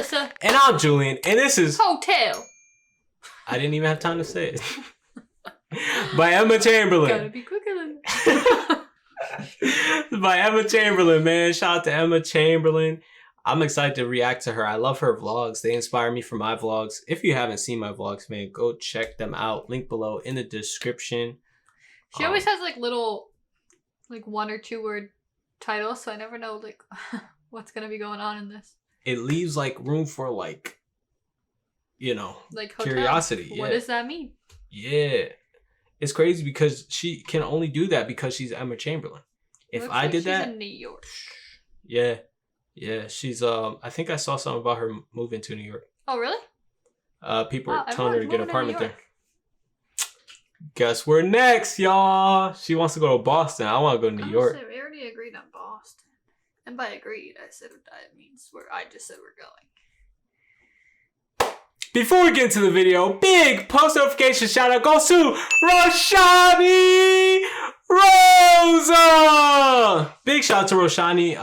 Alyssa. And I'm Julian. And this is Hotel. I didn't even have time to say it. By Emma Chamberlain. Gotta be quicker than that. By Emma Chamberlain, man. Shout out to Emma Chamberlain. I'm excited to react to her. I love her vlogs. They inspire me for my vlogs. If you haven't seen my vlogs, man, go check them out. Link below in the description. She always has like little, like 1 or 2 word titles, so I never know like what's gonna be going on in this. It leaves like room for like, you know, like hotel. Curiosity. What does that mean? Yeah. It's crazy because she can only do that because she's Emma Chamberlain. If Looks I like did she's that, in New York. yeah, she's I think I saw something about her moving to New York. Oh really? People are telling her to get an moving to apartment New there. Guess we're next, y'all. She wants to go to Boston. I want to go to New York. We already agreed on Boston, and by agreed, I said that means I just said we're going. Before we get into the video, big post notification shout out goes to Roshani Rosa. Big shout out to Roshani.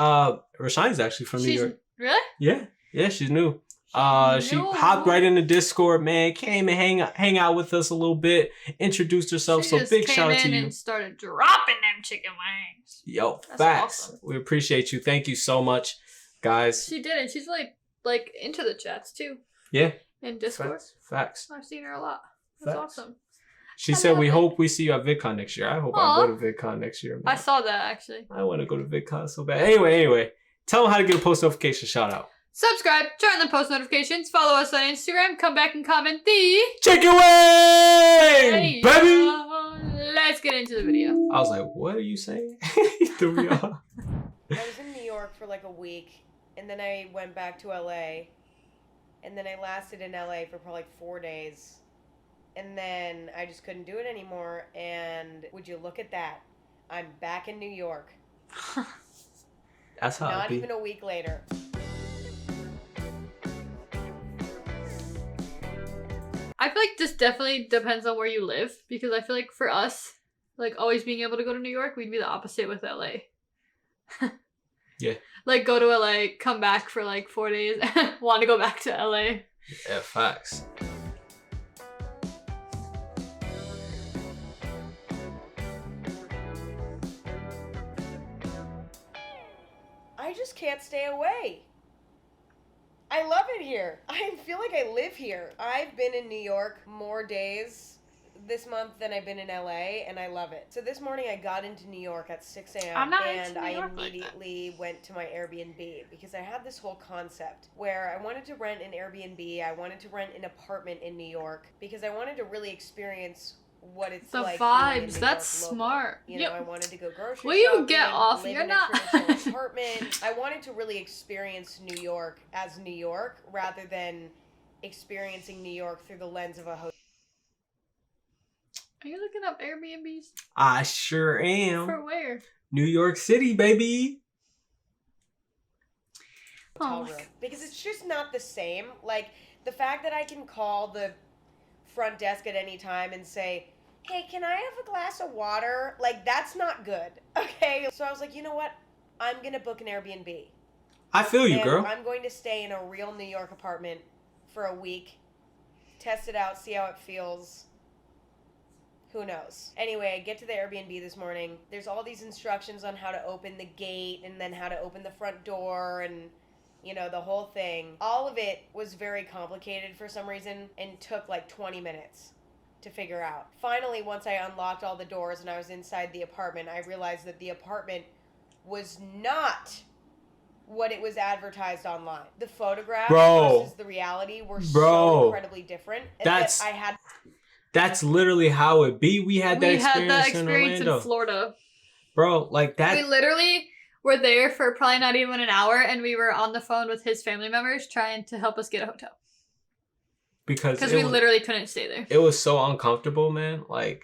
Roshani's actually from New York. Really? Yeah, she's new. She hopped right in the Discord, man. Came and hang out with us a little bit. Introduced herself. So big shout out to you. And started dropping them chicken wings. Yo, That's facts. awesome. We appreciate you. Thank you so much, guys. She did, and she's like into the chats too. Yeah. In Discord. Facts. I've seen her a lot. That's Facts. awesome. She said we hope we see you at VidCon next year. I hope I go to VidCon next year, man. I saw that actually. I want to go to VidCon so bad. Anyway. Tell them how to get a post notification shout out. Subscribe, turn on the post notifications, follow us on Instagram, come back and comment the chicken wing, baby. Let's get into the video. I was like, what are you saying? You threw me off. I was in New York for like a week, and then I went back to LA, and then I lasted in LA for probably like 4 days, and then I just couldn't do it anymore, and would you look at that? I'm back in New York. That's how Not even a week later. I feel like this definitely depends on where you live, because I feel like for us, like always being able to go to New York, we'd be the opposite with LA. Yeah. Like go to LA, come back for like 4 days, want to go back to LA. Yeah, facts. I just can't stay away. I love it here. I feel like I live here. I've been in New York more days this month than I've been in LA, and I love it. So this morning I got into New York at 6 a.m. and I immediately went to my Airbnb because I had this whole concept where I wanted to rent an Airbnb. I wanted to rent an apartment in New York because I wanted to really experience what it's like. The vibes. That's smart. You know, I wanted to go grocery Will you shopping, get off? live You're in not. a traditional apartment. I wanted to really experience New York as New York rather than experiencing New York through the lens of a hotel. Are you looking up Airbnbs? I sure am. For where? New York City, baby. Room. Because it's just not the same. Like, the fact that I can call the front desk at any time and say, hey, can I have a glass of water? Like, that's not good, okay? So I was like, you know what? I'm going to book an Airbnb. I feel you, and girl. I'm going to stay in a real New York apartment for a week, test it out, see how it feels. Who knows? Anyway, I get to the Airbnb this morning. There's all these instructions on how to open the gate and then how to open the front door and, you know, the whole thing. All of it was very complicated for some reason and took like 20 minutes to figure out. Finally, once I unlocked all the doors and I was inside the apartment, I realized that the apartment was not what it was advertised online. The photographs versus the reality were so incredibly different. And That's literally how it be. We had that experience in Florida. Bro, like that. We literally were there for probably not even an hour, and we were on the phone with his family members trying to help us get a hotel. Because we literally couldn't stay there. It was so uncomfortable, man. Like,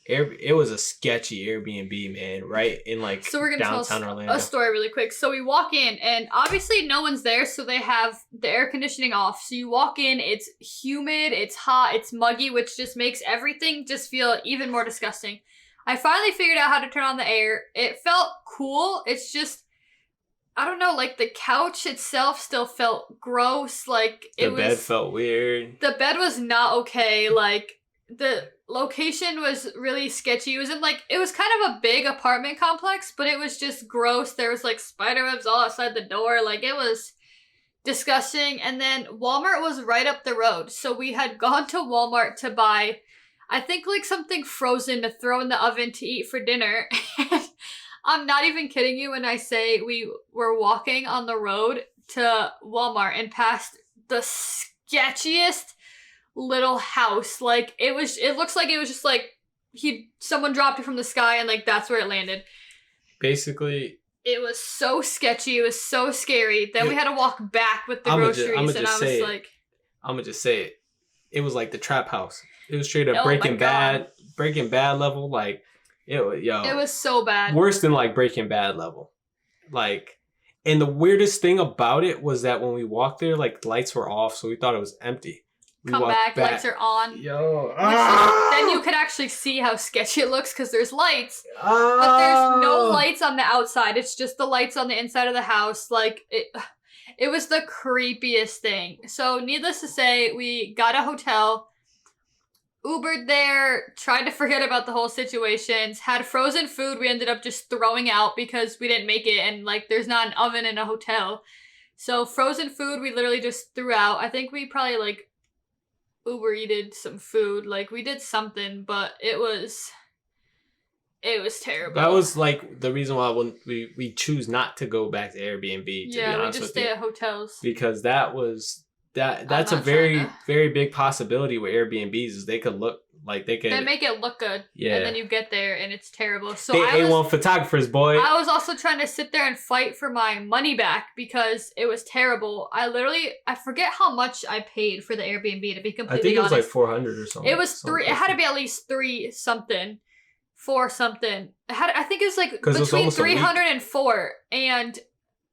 it was a sketchy Airbnb, man, right in like so we're gonna downtown tell Orlando. A story really quick. So we walk in, and obviously no one's there, so they have the air conditioning off. So you walk in, it's humid, it's hot, it's muggy, which just makes everything just feel even more disgusting. I finally figured out how to turn on the air. It felt cool. It's just I don't know, like the couch itself still felt gross. Like The bed felt weird. The bed was not okay. Like the location was really sketchy. It was it was kind of a big apartment complex, but it was just gross. There was like spider webs all outside the door. Like it was disgusting. And then Walmart was right up the road. So we had gone to Walmart to buy, I think, like something frozen to throw in the oven to eat for dinner. And I'm not even kidding you when I say we were walking on the road to Walmart and past the sketchiest little house. Like it looks like it was just like someone dropped it from the sky and like that's where it landed. Basically, it was so sketchy. It was so scary. Then we had to walk back with the groceries, and I was like, I'm gonna just say it. It was like the trap house. It was straight up Oh Breaking Bad level. Like it was so bad. Worse than like Breaking Bad level. Like, and the weirdest thing about it was that when we walked there, like lights were off, so we thought it was empty. Come back, lights are on. Yo. Then you could actually see how sketchy it looks because there's lights. But there's no lights on the outside. It's just the lights on the inside of the house. Like, it was the creepiest thing. So, needless to say, we got a hotel, Ubered there, tried to forget about the whole situation, had frozen food we ended up just throwing out because we didn't make it, and, like, there's not an oven in a hotel. So, frozen food we literally just threw out. I think we probably, like, Uber eated some food. Like, we did something, but it was terrible. That was like the reason why we choose not to go back to Airbnb, to be honest, we just stay at hotels. Because that's a very big possibility with Airbnbs is they could look like they make it look good. Yeah. And then you get there and it's terrible. So they want photographers, boy. I was also trying to sit there and fight for my money back because it was terrible. I forget how much I paid for the Airbnb, to be completely honest. I think it was like 400 or something. It was it had to be at least 4 something. I think it was like between 300 and 4, and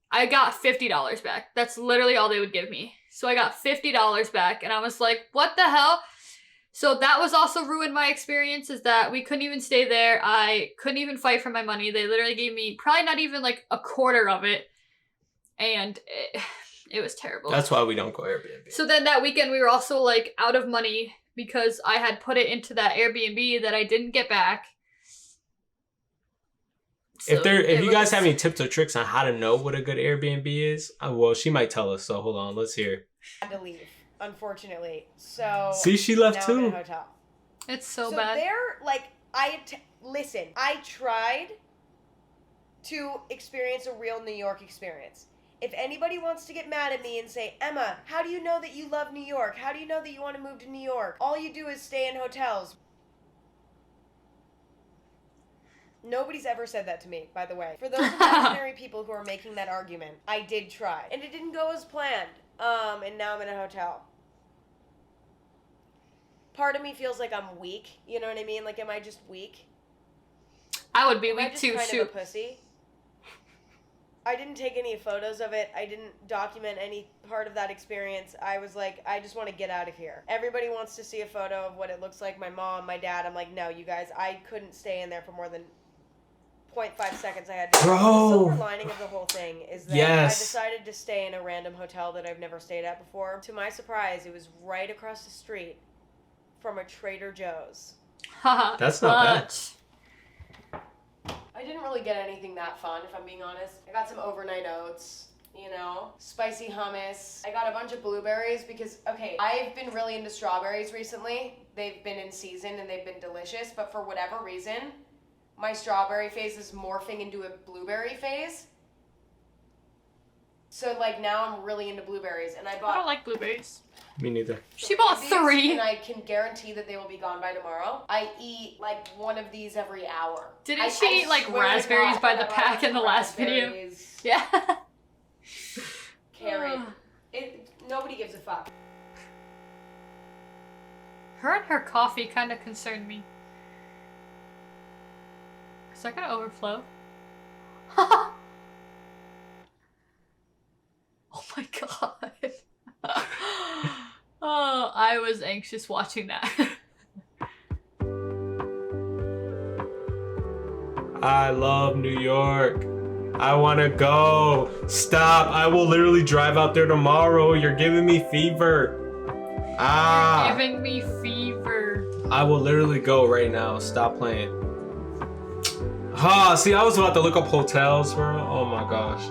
I got $50 back. That's literally all they would give me. So I got $50 back, and I was like, what the hell? So that was also ruined my experience, is that we couldn't even stay there. I couldn't even fight for my money. They literally gave me probably not even like a quarter of it, and it was terrible. That's why we don't go Airbnb. So then that weekend we were also like out of money because I had put it into that Airbnb that I didn't get back. So if you guys have any tips or tricks on how to know what a good Airbnb is, well, she might tell us. So hold on, let's hear. I had to leave, unfortunately. So see, she left now too. I'm in a hotel. It's so So bad. they're like, listen. I tried to experience a real New York experience. If anybody wants to get mad at me and say, Emma, how do you know that you love New York? How do you know that you want to move to New York? All you do is stay in hotels. Nobody's ever said that to me, by the way. For those imaginary people who are making that argument, I did try. And it didn't go as planned. And now I'm in a hotel. Part of me feels like I'm weak. You know what I mean? Like, am I just weak? I would be weak too, kind of a pussy? I didn't take any photos of it. I didn't document any part of that experience. I was like, I just want to get out of here. Everybody wants to see a photo of what it looks like. My mom, my dad. I'm like, no, you guys, I couldn't stay in there for more than 0.5 seconds. I had to. Bro. The silver lining of the whole thing is that Yes. I decided to stay in a random hotel that I've never stayed at before. To my surprise, it was right across the street from a Trader Joe's. That's not bad. I didn't really get anything that fun, if I'm being honest. I got some overnight oats, you know, spicy hummus. I got a bunch of blueberries because, okay, I've been really into strawberries recently. They've been in season and they've been delicious, but for whatever reason, my strawberry phase is morphing into a blueberry phase. So, like, now I'm really into blueberries, and I don't like blueberries. Me neither. She bought 3. And I can guarantee that they will be gone by tomorrow. I eat, like, one of these every hour. Didn't she eat, like, raspberries by the pack in the last video? Yeah. Carrie. Nobody gives a fuck. Her and her coffee kind of concerned me. Is that gonna overflow? Oh my god. Oh, I was anxious watching that. I love New York. I want to go. Stop. I will literally drive out there tomorrow. You're giving me fever. Ah. You're giving me fever. I will literally go right now. Stop playing. See, I was about to look up hotels, bro. Oh my gosh.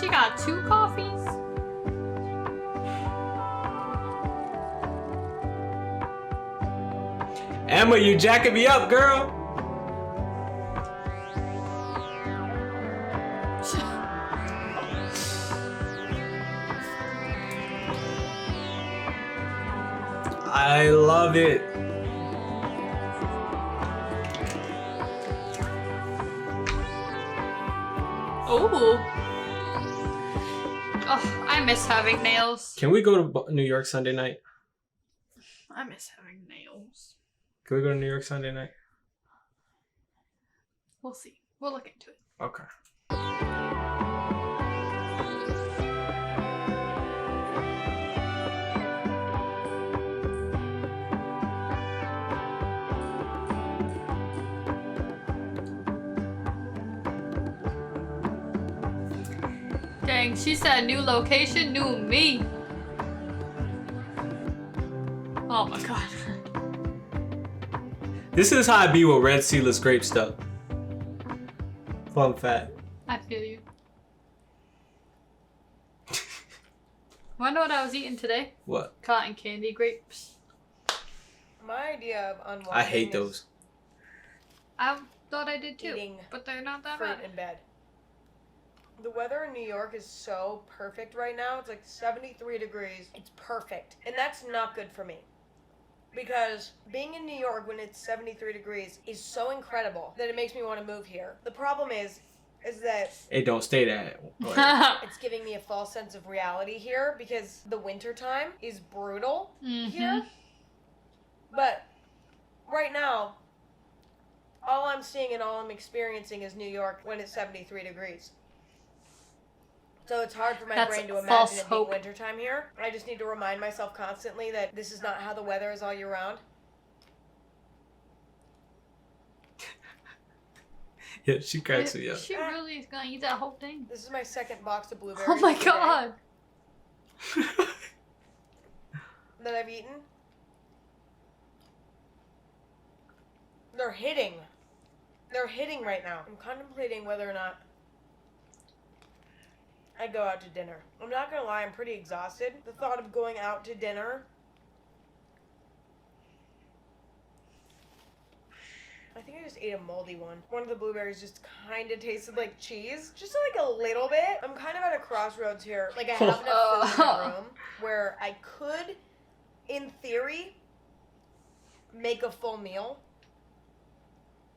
She got 2 coffees. Emma, you jacking me up, girl. I love it. Oh. Oh, I miss having nails. Can we go to New York Sunday night? I miss having nails. Can we go to New York Sunday night? We'll see. We'll look into it. Okay. Dang, she said new location, new me. Oh my god. This is how I be with red seedless grape stuff. Fun fact. I feel you. Wanna know what I was eating today? What? Cotton candy grapes. My idea of unwinding I hate is those. I thought I did too, eating but they're not that fruit bad. in bed. The weather in New York is so perfect right now. It's like 73 degrees. It's perfect. And that's not good for me. Because being in New York when it's 73 degrees is so incredible that it makes me want to move here. The problem is that It don't stay that. it's giving me a false sense of reality here because the winter time is brutal Mhm. here. But right now, all I'm seeing and all I'm experiencing is New York when it's 73 degrees. So it's hard for my That's brain to false imagine it being hope. wintertime here. I just need to remind myself constantly that this is not how the weather is all year round. Yeah, she cracks me up. She really is gonna eat that whole thing. This is my second box of blueberries Oh my today god. that I've eaten. They're hitting. They're hitting right now. I'm contemplating whether or not I go out to dinner. I'm not gonna lie, I'm pretty exhausted. The thought of going out to dinner. I think I just ate a moldy one. One of the blueberries just kind of tasted like cheese. Just like a little bit. I'm kind of at a crossroads here. Like I have enough food in my room where I could, in theory, make a full meal.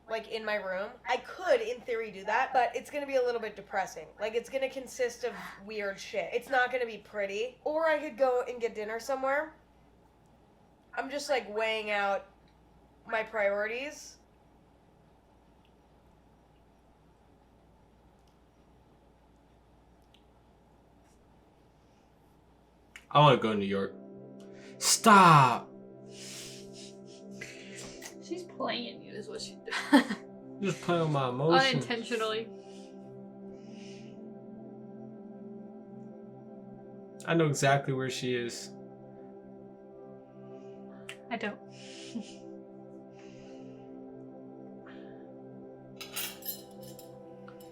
Like in my room. I could, in theory, do that, but it's gonna be a little bit depressing. Like it's gonna consist of weird shit. It's not gonna be pretty. Or I could go and get dinner somewhere. I'm just like weighing out my priorities. I want to go to New York. Stop. She's playing you is what she does. Just playing with my emotions. Unintentionally. I know exactly where she is. I don't.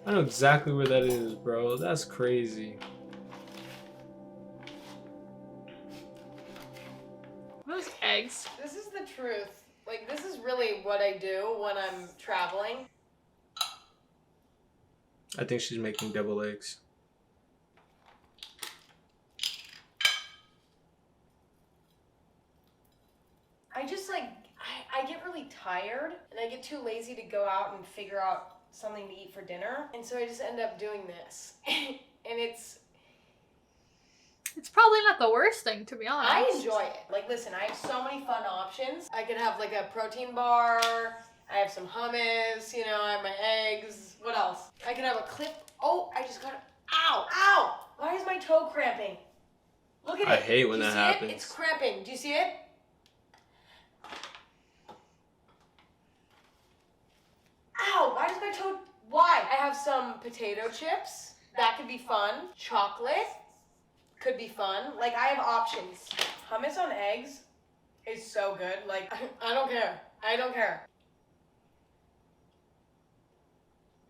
I know exactly where that is, bro. That's crazy. Those eggs. This is the truth. Like, this is really what I do when I'm traveling. I think she's making double eggs. I just, like, I get really tired, and I get too lazy to go out and figure out something to eat for dinner. And so I just end up doing this. And it's It's probably not the worst thing, to be honest. I enjoy it. Like, listen, I have so many fun options. I could have, like, a protein bar. I have some hummus. You know, I have my eggs. What else? I could have a clip. Oh, I just got it. Ow! Ow! Why is my toe cramping? Look at it. I hate when Do you that see happens. It? It's cramping. Do you see it? Ow! Why does my toe... Why? I have some potato chips. That could be fun. Chocolate could be fun. Like, I have options. Hummus on eggs is so good. Like, I don't care. I don't care.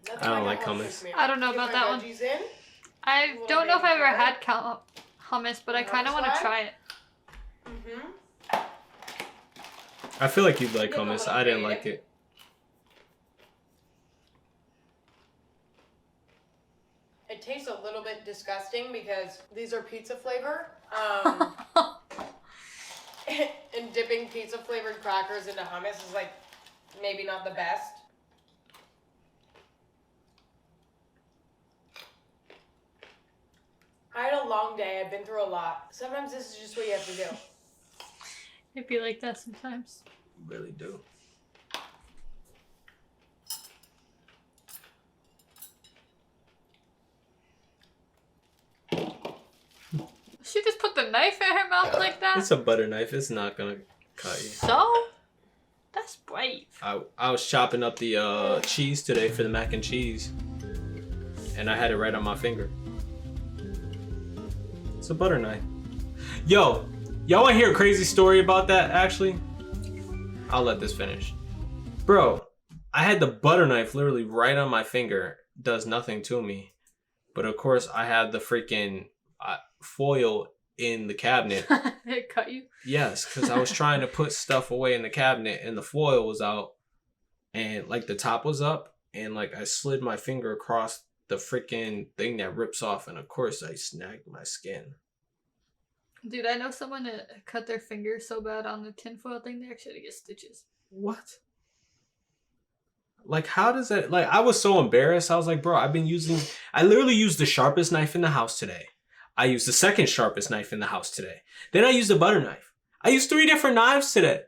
Nothing I don't a like hummus hummus. for me. I don't know Get about my that one. veggies in. I Little don't know if baby I've ever carrot. had hummus, but I kind of Hummus want to one? try it. Mm-hmm. I feel like you'd like Get a hummus. little I didn't creative. like it. It tastes a little bit disgusting because these are pizza flavor. And dipping pizza flavored crackers into hummus is like maybe not the best. I had a long day. I've been through a lot. Sometimes this is just what you have to do. It'd be like that sometimes. Really do. She just put the knife in her mouth like that. It's a butter knife. It's not gonna cut you. So? That's brave. I was chopping up the cheese today for the mac and cheese, and I had it right on my finger. It's a butter knife. Yo, y'all want to hear a crazy story about that? Actually, I'll let this finish. Bro, I had the butter knife literally right on my finger. Does nothing to me, but of course I had the freaking foil in the cabinet. It cut you? Yes, because I was trying to put stuff away in the cabinet and the foil was out and like the top was up and like I slid my finger across the freaking thing that rips off and of course I snagged my skin. Dude, I know someone that cut their finger so bad on the tinfoil thing they actually had to get stitches. What? Like how does that, like I was so embarrassed. I was like, bro, I literally used the sharpest knife in the house today. I used the second sharpest knife in the house today. Then I used a butter knife. I used 3 different knives today.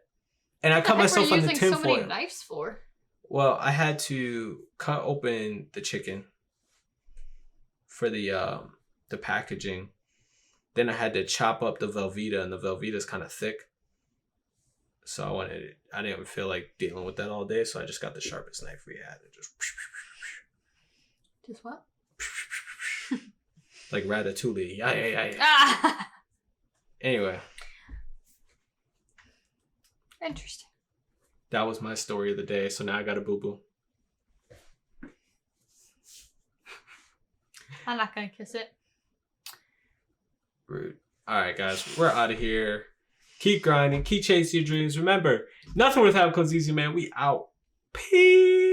And I cut myself on the What are you using so many tinfoil. knives for? Well, I had to cut open the chicken for the packaging. Then I had to chop up the Velveeta, and the Velveeta's kind of thick. So I didn't feel like dealing with that all day, so I just got the sharpest knife we had and just what? like Ratatouille. Yeah. Ah! Anyway, Interesting. that was my story of the day. So now I got a boo-boo. I'm not gonna kiss it. Rude. All right, guys, we're out of here. Keep grinding. Keep chasing your dreams. Remember, nothing worth having comes easy, man. We out. Peace.